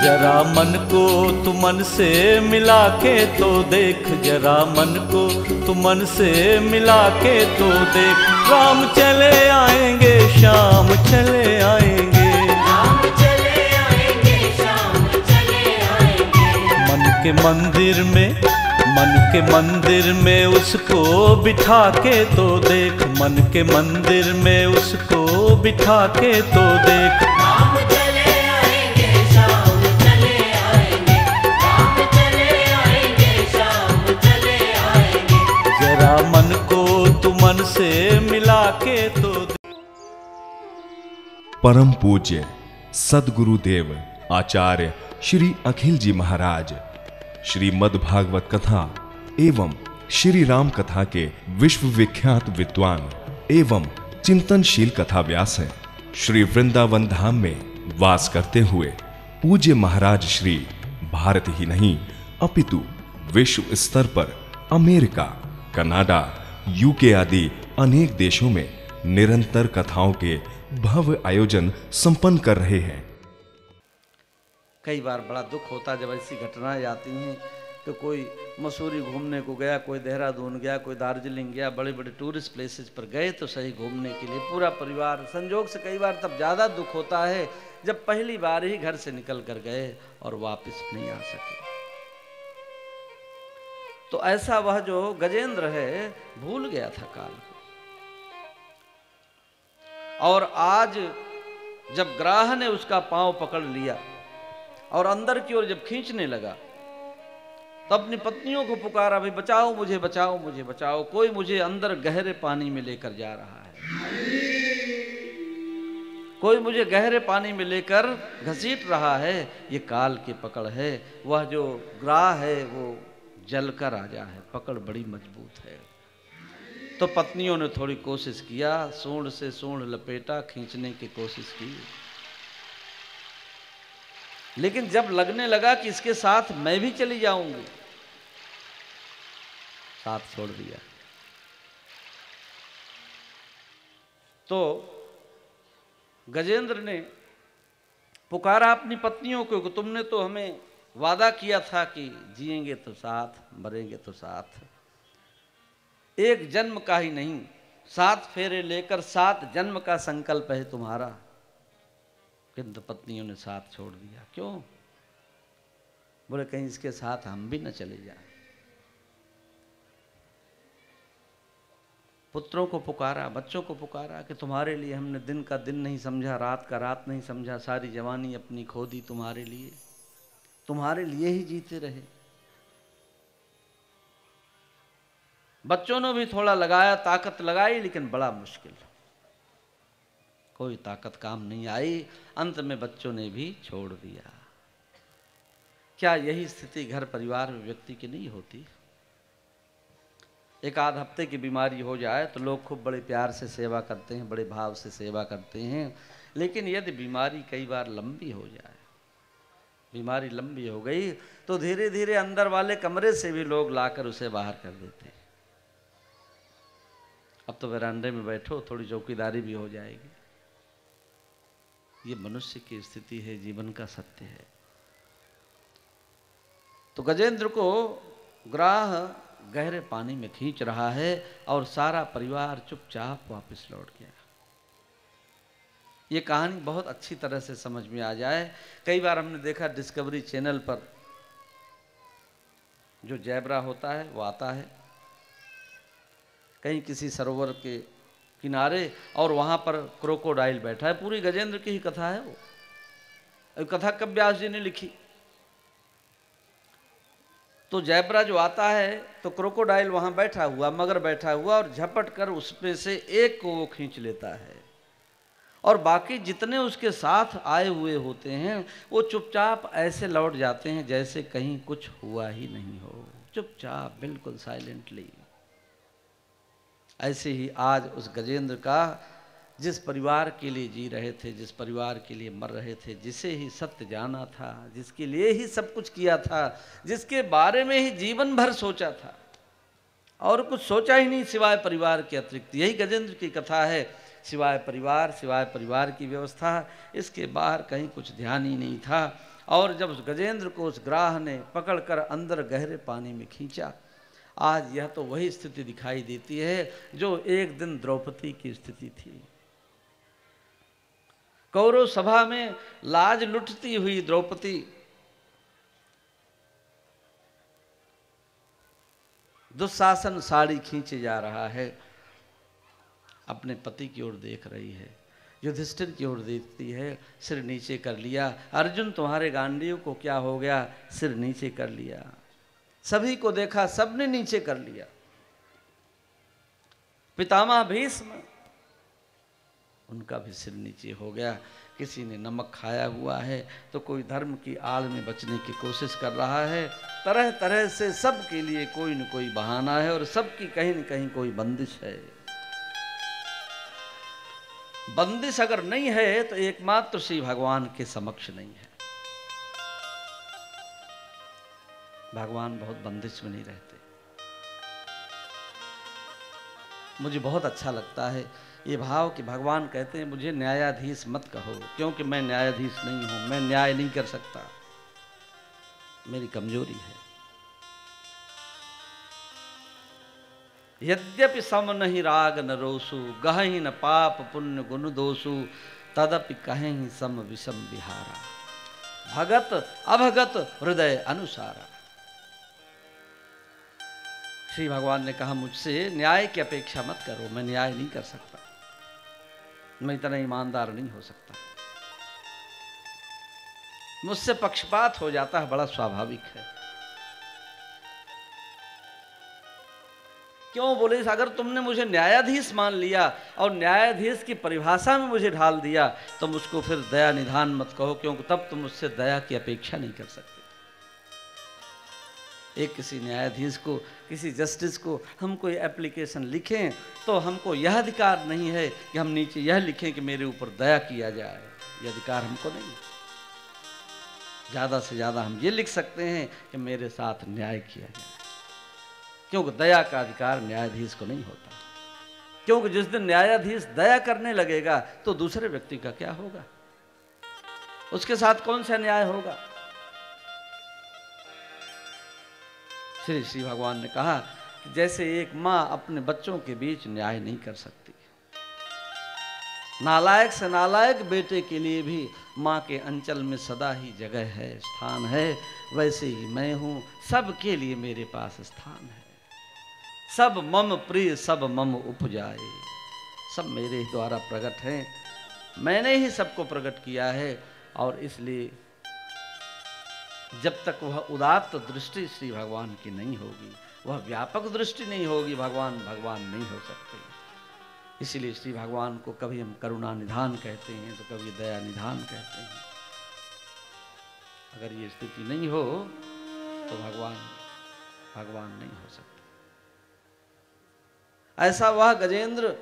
जरा मन को तू मन से मिला के तो देख, जरा मन को तू मन से मिला के तो देख। राम चले आएंगे शाम चले आएंगे, राम चले आएंगे शाम चले आएंगे। मन के मंदिर में उसको बिठा के तो देख, मन के मंदिर में उसको बिठा के तो देख। राम चले आएंगे शाम चले आएंगे, राम चले आएंगे शाम चले आएंगे। जरा मन को तू मन से मिला के तो देख। परम पूज्य सद्गुरुदेव आचार्य श्री अखिल जी महाराज श्रीमद् भागवत कथा एवं श्री राम कथा के विश्व विख्यात विद्वान एवं चिंतनशील कथा व्यास हैं। श्री वृंदावन धाम में वास करते हुए पूज्य महाराज श्री भारत ही नहीं अपितु विश्व स्तर पर अमेरिका, कनाडा, यूके आदि अनेक देशों में निरंतर कथाओं के भव्य आयोजन संपन्न कर रहे हैं। कई बार बड़ा दुख होता जब ऐसी घटनाएं आती हैं कि कोई मसूरी घूमने को गया, कोई देहरादून गया, कोई दार्जिलिंग गया, बड़े बड़े टूरिस्ट प्लेसेस पर गए तो सही घूमने के लिए पूरा परिवार। संजोग से कई बार तब ज़्यादा दुख होता है जब पहली बार ही घर से निकल कर गए और वापस नहीं आ सके। तो ऐसा वह जो गजेंद्र है भूल गया था काल को, और आज जब ग्राह ने उसका पांव पकड़ लिया और अंदर की ओर जब खींचने लगा तो अपनी पत्नियों को पुकारा, भाई बचाओ मुझे, बचाओ मुझे, बचाओ, कोई मुझे अंदर गहरे पानी में लेकर जा रहा है, कोई मुझे गहरे पानी में लेकर घसीट रहा है। ये काल की पकड़ है। वह जो ग्राह है वो जल का राजा है, पकड़ बड़ी मजबूत है। तो पत्नियों ने थोड़ी कोशिश किया, सूंड से सूंड लपेटा, खींचने की कोशिश की, लेकिन जब लगने लगा कि इसके साथ मैं भी चली जाऊंगी, साथ छोड़ दिया। तो गजेंद्र ने पुकारा अपनी पत्नियों को कि तुमने तो हमें वादा किया था कि जिएंगे तो साथ, मरेंगे तो साथ, एक जन्म का ही नहीं 7 फेरे लेकर 7 जन्म का संकल्प है तुम्हारा। किंतु पत्नियों ने साथ छोड़ दिया। क्यों? बोले कहीं इसके साथ हम भी न चले जाएं। पुत्रों को पुकारा, बच्चों को पुकारा कि तुम्हारे लिए हमने दिन का दिन नहीं समझा, रात का रात नहीं समझा, सारी जवानी अपनी खो दी तुम्हारे लिए ही जीते रहे। बच्चों ने भी थोड़ा लगाया, ताकत लगाई, लेकिन बड़ा मुश्किल, कोई ताकत काम नहीं आई। अंत में बच्चों ने भी छोड़ दिया। क्या यही स्थिति घर परिवार में व्यक्ति की नहीं होती? एक आध हफ्ते की बीमारी हो जाए तो लोग खूब बड़े प्यार से सेवा करते हैं, बड़े भाव से सेवा करते हैं, लेकिन यदि बीमारी कई बार लंबी हो जाए, बीमारी लंबी हो गई तो धीरे धीरे अंदर वाले कमरे से भी लोग लाकर उसे बाहर कर देते हैं। अब तो वरांडे में बैठो, थोड़ी चौकीदारी भी हो जाएगी। ये मनुष्य की स्थिति है, जीवन का सत्य है। तो गजेंद्र को ग्राह गहरे पानी में खींच रहा है और सारा परिवार चुपचाप वापस लौट गया। ये कहानी बहुत अच्छी तरह से समझ में आ जाए। कई बार हमने देखा डिस्कवरी चैनल पर जो जैबरा होता है वो आता है कहीं किसी सरोवर के किनारे, और वहां पर क्रोकोडाइल बैठा है। पूरी गजेंद्र की ही कथा है वो, कथा कब व्यास जी ने लिखी। तो जैबरा जो आता है तो क्रोकोडाइल वहां बैठा हुआ, मगर बैठा हुआ, और झपट कर उसमें से एक को वो खींच लेता है, और बाकी जितने उसके साथ आए हुए होते हैं वो चुपचाप ऐसे लौट जाते हैं जैसे कहीं कुछ हुआ ही नहीं हो, चुपचाप बिल्कुल साइलेंटली। ऐसे ही आज उस गजेंद्र का, जिस परिवार के लिए जी रहे थे, जिस परिवार के लिए मर रहे थे, जिसे ही सत्य जाना था, जिसके लिए ही सब कुछ किया था, जिसके बारे में ही जीवन भर सोचा था, और कुछ सोचा ही नहीं सिवाय परिवार के अतिरिक्त। यही गजेंद्र की कथा है सिवाय परिवार की व्यवस्था, इसके बाहर कहीं कुछ ध्यान ही नहीं था। और जब उस गजेंद्र को उस ग्राह ने पकड़कर अंदर गहरे पानी में खींचा, आज यह तो वही स्थिति दिखाई देती है जो एक दिन द्रौपदी की स्थिति थी। कौरव सभा में लाज लुटती हुई द्रौपदी दुशासन साड़ी खींचे जा रहा है, अपने पति की ओर देख रही है, युधिष्ठिर की ओर देखती है, सिर नीचे कर लिया। अर्जुन तुम्हारे गांडीव को क्या हो गया, सिर नीचे कर लिया। सभी को देखा, सबने नीचे कर लिया। पितामह भीष्म, उनका भी सिर नीचे हो गया। किसी ने नमक खाया हुआ है तो कोई धर्म की आड़ में बचने की कोशिश कर रहा है। तरह तरह से सबके लिए कोई न कोई बहाना है और सबकी कहीं न कहीं कोई बंदिश है। बंदिश अगर नहीं है तो एकमात्र श्री भगवान के समक्ष नहीं है। भगवान बहुत बंदिश में नहीं रहते। मुझे बहुत अच्छा लगता है ये भाव कि भगवान कहते हैं मुझे न्यायाधीश मत कहो, क्योंकि मैं न्यायाधीश नहीं हूं, मैं न्याय नहीं कर सकता, मेरी कमजोरी है। यद्यपि सम नहीं राग न रोसु, गहि न पाप पुण्य गुण दोषु, तदपि कहीं सम विषम विहारा, भगत अभगत हृदय अनुसारा। श्री भगवान ने कहा मुझसे न्याय की अपेक्षा मत करो, मैं न्याय नहीं कर सकता, मैं इतना ईमानदार नहीं हो सकता, मुझसे पक्षपात हो जाता है, बड़ा स्वाभाविक है। क्यों बोले, अगर तुमने मुझे न्यायाधीश मान लिया और न्यायाधीश की परिभाषा में मुझे ढाल दिया तो मुझको फिर दया निधान मत कहो, क्योंकि तब तुम मुझसे दया की अपेक्षा नहीं कर सकते। एक किसी न्यायाधीश को, किसी जस्टिस को हम कोई एप्लीकेशन लिखें तो हमको यह अधिकार नहीं है कि हम नीचे यह लिखें कि मेरे ऊपर दया किया जाए, यह अधिकार हमको नहीं है। ज़्यादा से ज़्यादा हम ये लिख सकते हैं कि मेरे साथ न्याय किया जाए, क्योंकि दया का अधिकार न्यायाधीश को नहीं होता। क्योंकि जिस दिन न्यायाधीश दया करने लगेगा तो दूसरे व्यक्ति का क्या होगा, उसके साथ कौन सा न्याय होगा। श्री भगवान ने कहा कि जैसे एक माँ अपने बच्चों के बीच न्याय नहीं कर सकती, नालायक से नालायक बेटे के लिए भी माँ के अंचल में सदा ही जगह है, स्थान है, वैसे ही मैं हूँ, सबके लिए मेरे पास स्थान है। सब मम प्रिय सब मम उपजाए, सब मेरे ही द्वारा प्रकट हैं, मैंने ही सबको प्रकट किया है। और इसलिए जब तक वह उदात्त दृष्टि श्री भगवान की नहीं होगी, वह व्यापक दृष्टि नहीं होगी, भगवान नहीं हो सकते। इसीलिए श्री भगवान को कभी हम करुणा निधान कहते हैं तो कभी दया निधान कहते हैं। अगर ये स्थिति नहीं हो तो भगवान नहीं हो सकते। ऐसा वह गजेंद्र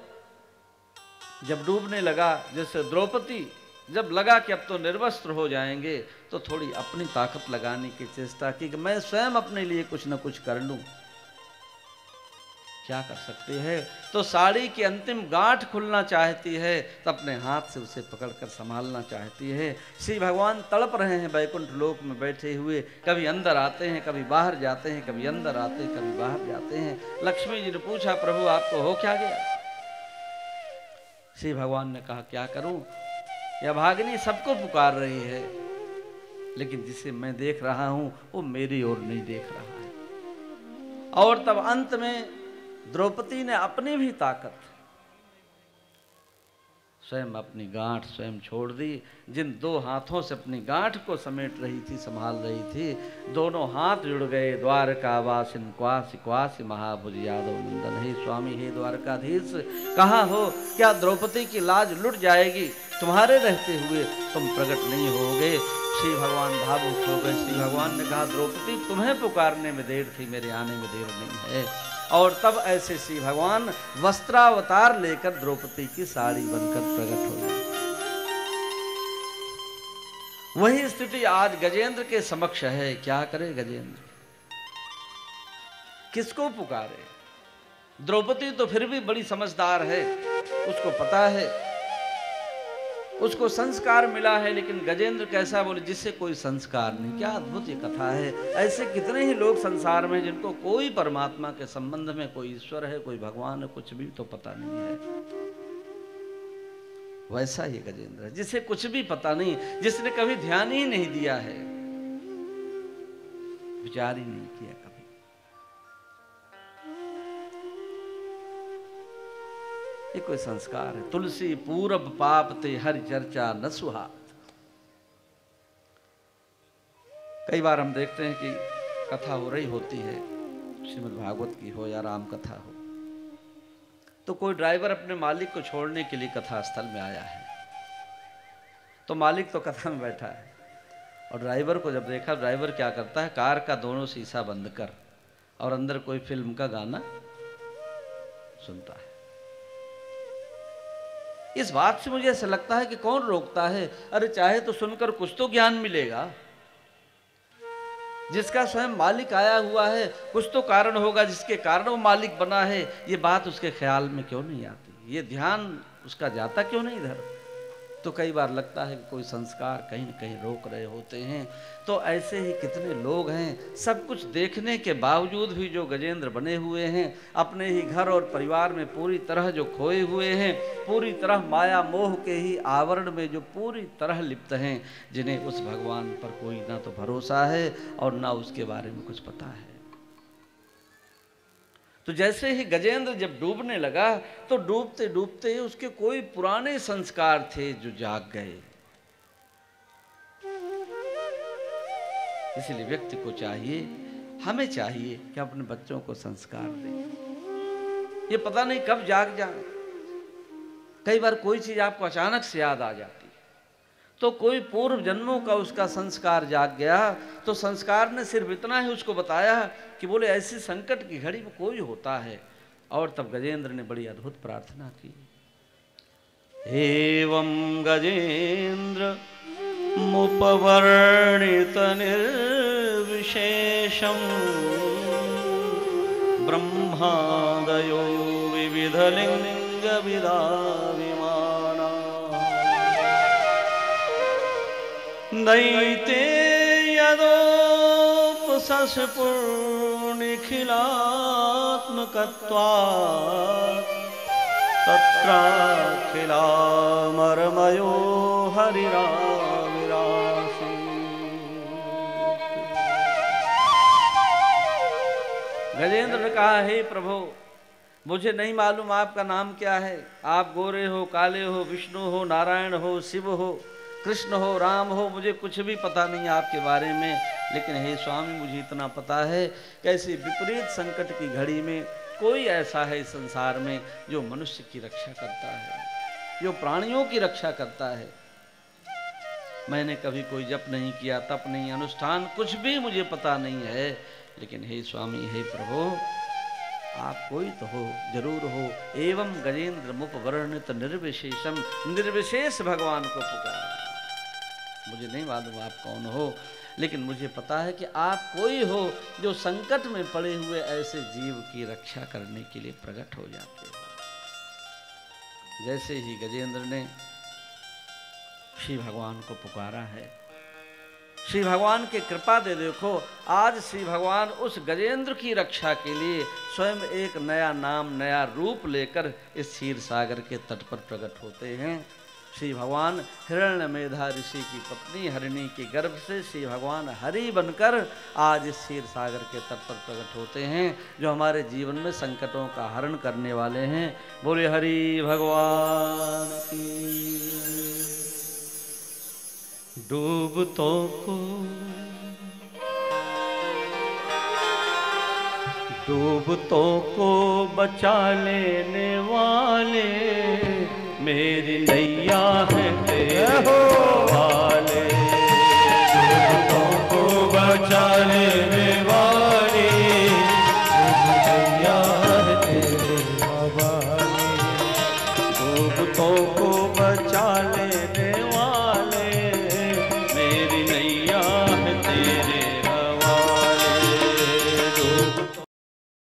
जब डूबने लगा, जैसे द्रौपदी जब लगा कि अब तो निर्वस्त्र हो जाएंगे तो थोड़ी अपनी ताकत लगाने की चेष्टा की कि मैं स्वयं अपने लिए कुछ न कुछ कर लूं। क्या कर सकते हैं, तो साड़ी की अंतिम गांठ खुलना चाहती है तो अपने हाथ से उसे पकड़कर संभालना चाहती है। श्री भगवान तड़प रहे हैं वैकुंठ लोक में बैठे हुए, कभी अंदर आते हैं, कभी बाहर जाते हैं, कभी अंदर आते हैं, कभी बाहर जाते हैं। लक्ष्मी जी ने पूछा प्रभु आपको हो क्या गया। श्री भगवान ने कहा क्या करूं, यह भागिनी सबको पुकार रही है, लेकिन जिसे मैं देख रहा हूं वो मेरी ओर नहीं देख रहा है। और तब अंत में द्रौपदी ने अपनी भी ताकत स्वयं अपनी गांठ स्वयं छोड़ दी। जिन दो हाथों से अपनी गांठ को समेट रही थी, संभाल रही थी, दोनों हाथ जुड़ गए। द्वारकावासिन क्वासी क्वासी महाभुज यादव नंदन, हे स्वामी हे द्वारकाधीश, कहाँ हो, क्या द्रौपदी की लाज लुट जाएगी, तुम्हारे रहते हुए तुम प्रकट नहीं होगे। श्री भगवान भावुक हो गए। श्री भगवान ने कहा द्रौपदी तुम्हें पुकारने में देर थी, मेरे आने में देर नहीं है। और तब ऐसे श्री भगवान वस्त्रावतार लेकर द्रौपदी की साड़ी बनकर प्रकट हो गए। वही स्थिति आज गजेंद्र के समक्ष है। क्या करे गजेंद्र, किसको पुकारे। द्रौपदी तो फिर भी बड़ी समझदार है, उसको पता है, उसको संस्कार मिला है। लेकिन गजेंद्र कैसा बोले, जिससे कोई संस्कार नहीं। क्या अद्भुत ये कथा है। ऐसे कितने ही लोग संसार में जिनको कोई परमात्मा के संबंध में, कोई ईश्वर है, कोई भगवान है, कुछ भी तो पता नहीं है। वैसा ये गजेंद्र है, जिसे कुछ भी पता नहीं, जिसने कभी ध्यान ही नहीं दिया है, विचार ही नहीं किया कभी। ये कोई संस्कार है। तुलसी पूरब पाप ते हरि चर्चा न सुहात। कई बार हम देखते हैं कि कथा हो रही होती है, श्रीमद् भागवत की हो या राम कथा हो, तो कोई ड्राइवर अपने मालिक को छोड़ने के लिए कथा स्थल में आया है। तो मालिक तो कथा में बैठा है, और ड्राइवर को जब देखा, ड्राइवर क्या करता है, कार का दोनों शीशा बंद कर और अंदर कोई फिल्म का गाना सुनता है। इस बात से मुझे ऐसा लगता है कि कौन रोकता है। अरे चाहे तो सुनकर कुछ तो ज्ञान मिलेगा। जिसका स्वयं मालिक आया हुआ है, कुछ तो कारण होगा जिसके कारण वो मालिक बना है। ये बात उसके ख्याल में क्यों नहीं आती, ये ध्यान उसका जाता क्यों नहीं इधर। तो कई बार लगता है कि कोई संस्कार कहीं न कहीं रोक रहे होते हैं। तो ऐसे ही कितने लोग हैं, सब कुछ देखने के बावजूद भी जो गजेंद्र बने हुए हैं, अपने ही घर और परिवार में पूरी तरह जो खोए हुए हैं, पूरी तरह माया मोह के ही आवरण में जो पूरी तरह लिप्त हैं, जिन्हें उस भगवान पर कोई ना तो भरोसा है और ना उसके बारे में कुछ पता है। तो जैसे ही गजेंद्र जब डूबने लगा, तो डूबते डूबते उसके कोई पुराने संस्कार थे जो जाग गए। इसलिए व्यक्ति को चाहिए, हमें चाहिए कि अपने बच्चों को संस्कार दें। ये पता नहीं कब जाग जाए। कई बार कोई चीज आपको अचानक से याद आ जाती है, तो कोई पूर्व जन्मों का उसका संस्कार जाग गया। तो संस्कार ने सिर्फ इतना ही उसको बताया कि बोले ऐसी संकट की घड़ी में कोई होता है। और तब गजेंद्र ने बड़ी अद्भुत प्रार्थना की। एवं गजेंद्र मुपवर्णित निर्विशेषम ब्रह्मादयो विविधलिंग विदाविमाना दैते यदोपसस्फुर्निखिलात्मकत्वात् तत्राखिलामरमयो हरिराविरासी। गजेंद्र ने कहा, हे प्रभु, मुझे नहीं मालूम आपका नाम क्या है। आप गोरे हो, काले हो, विष्णु हो, नारायण हो, शिव हो, कृष्ण हो, राम हो, मुझे कुछ भी पता नहीं आपके बारे में। लेकिन हे स्वामी, मुझे इतना पता है कि ऐसी विपरीत संकट की घड़ी में कोई ऐसा है इस संसार में जो मनुष्य की रक्षा करता है, जो प्राणियों की रक्षा करता है। मैंने कभी कोई जप नहीं किया, तप नहीं, अनुष्ठान कुछ भी मुझे पता नहीं है। लेकिन हे स्वामी, हे प्रभु, आप कोई तो हो, जरूर हो। एवं गजेंद्र मुपवर्णित निर्विशेषम, निर्विशेष भगवान को पुकारा। मुझे नहीं मालूम आप कौन हो, लेकिन मुझे पता है कि आप कोई हो जो संकट में पड़े हुए ऐसे जीव की रक्षा करने के लिए प्रकट हो जाते हो। जैसे ही गजेंद्र ने श्री भगवान को पुकारा है, श्री भगवान की कृपा दे देखो, आज श्री भगवान उस गजेंद्र की रक्षा के लिए स्वयं एक नया नाम, नया रूप लेकर इस क्षीर सागर के तट पर प्रकट होते हैं। श्री भगवान हिरण्यमेधा ऋषि की पत्नी हरिणी के गर्भ से श्री भगवान हरि बनकर आज इस क्षीर सागर के तट पर प्रकट होते हैं, जो हमारे जीवन में संकटों का हरण करने वाले हैं। बोले हरि भगवान की। डूबतों को बचा लेने वाले, मेरी नैया है तेरे वाले।